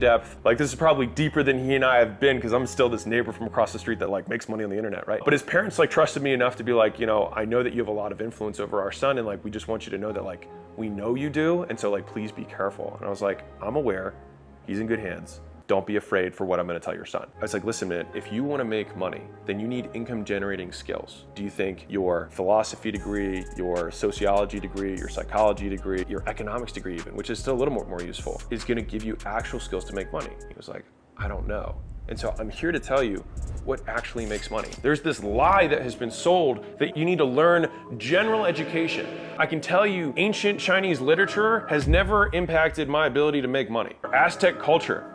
depth. Like, this is probably deeper than he and I have been, because I'm still this neighbor from across the street that like makes money on the internet, right? But his parents like trusted me enough to be like, you know, I know that you have a lot of influence over our son, and like, we just want you to know that like, we know you do, and so like, please be careful. And I was like, I'm aware, he's in good hands. Don't be afraid for what I'm gonna tell your son. I was like, listen, man, if you wanna make money, then you need income generating skills. Do you think your philosophy degree, your sociology degree, your psychology degree, your economics degree even, which is still a little more useful, is gonna give you actual skills to make money? He was like, I don't know. And so I'm here to tell you what actually makes money. There's this lie that has been sold that you need to learn general education. I can tell you ancient Chinese literature has never impacted my ability to make money. Aztec culture,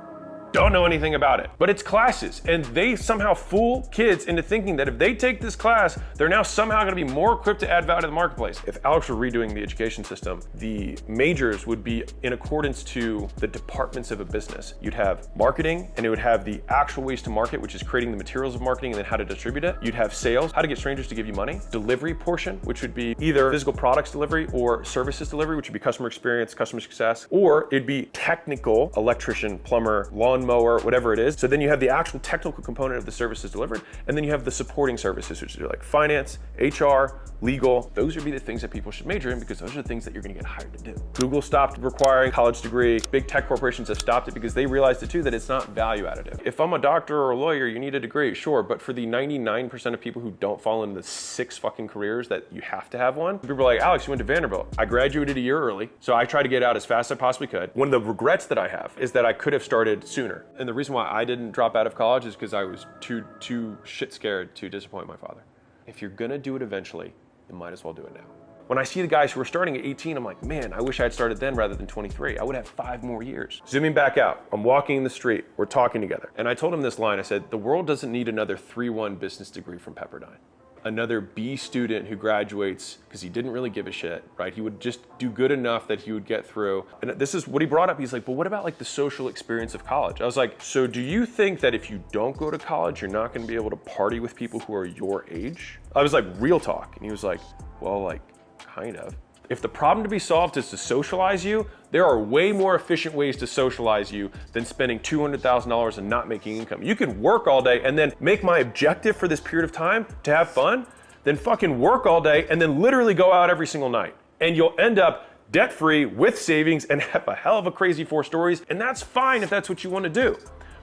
don't know anything about it, but it's classes, and they somehow fool kids into thinking that if they take this class, they're now somehow going to be more equipped to add value to the marketplace. If Alex were redoing the education system, the majors would be in accordance to the departments of a business. You'd have marketing, and it would have the actual ways to market, which is creating the materials of marketing and then how to distribute it. You'd have sales, how to get strangers to give you money. Delivery portion, which would be either physical products delivery or services delivery, which would be customer experience, customer success, or it'd be technical, electrician, plumber, lawnmower, whatever it is. So then you have the actual technical component of the services delivered, and then you have the supporting services, which are like finance, HR, legal. Those would be the things that people should major in, because those are the things that you're gonna get hired to do. Google stopped requiring a college degree. Big tech corporations have stopped it because they realized it too, that it's not value additive. If I'm a doctor or a lawyer, you need a degree, sure, but for the 99% of people who don't fall into the 6 fucking careers that you have to have one, people are like, Alex, you went to Vanderbilt. I graduated a year early, so I tried to get out as fast as I possibly could. One of the regrets that I have is that I could have started sooner. And the reason why I didn't drop out of college is because I was too shit scared to disappoint my father. If you're gonna do it eventually, you might as well do it now. When I see the guys who are starting at 18, I'm like, man, I wish I had started then rather than 23. I would have 5 more years. Zooming back out, I'm walking in the street, we're talking together. And I told him this line, I said, the world doesn't need another 3-1 business degree from Pepperdine. Another B student who graduates because he didn't really give a shit, right? He would just do good enough that he would get through. And this is what he brought up. He's like, but what about like the social experience of college? I was like, so do you think that if you don't go to college, you're not gonna be able to party with people who are your age? I was like, real talk. And he was like, well, like, kind of. If the problem to be solved is to socialize you, there are way more efficient ways to socialize you than spending $200,000 and not making income. You can work all day and then make my objective for this period of time to have fun, then fucking work all day and then literally go out every single night. And you'll end up debt-free with savings and have a hell of a crazy 4 stories. And that's fine if that's what you want to do.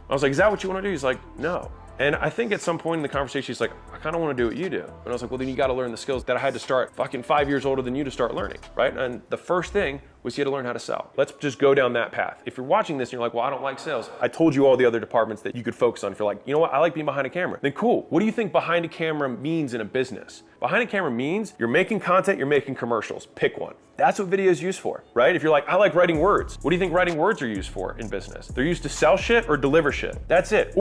I was like, is that what you want to do? He's like, no. And I think at some point in the conversation, he's like, I kind of want to do what you do. And I was like, well, then you got to learn the skills that I had to start fucking 5 years older than you to start learning, right? And the first thing was you had to learn how to sell. Let's just go down that path. If you're watching this and you're like, well, I don't like sales. I told you all the other departments that you could focus on. If you're like, you know what, I like being behind a camera. Then cool. What do you think behind a camera means in a business? Behind a camera means you're making content, you're making commercials. Pick one. That's what video is used for, right? If you're like, I like writing words. What do you think writing words are used for in business? They're used to sell shit or deliver shit. That's it.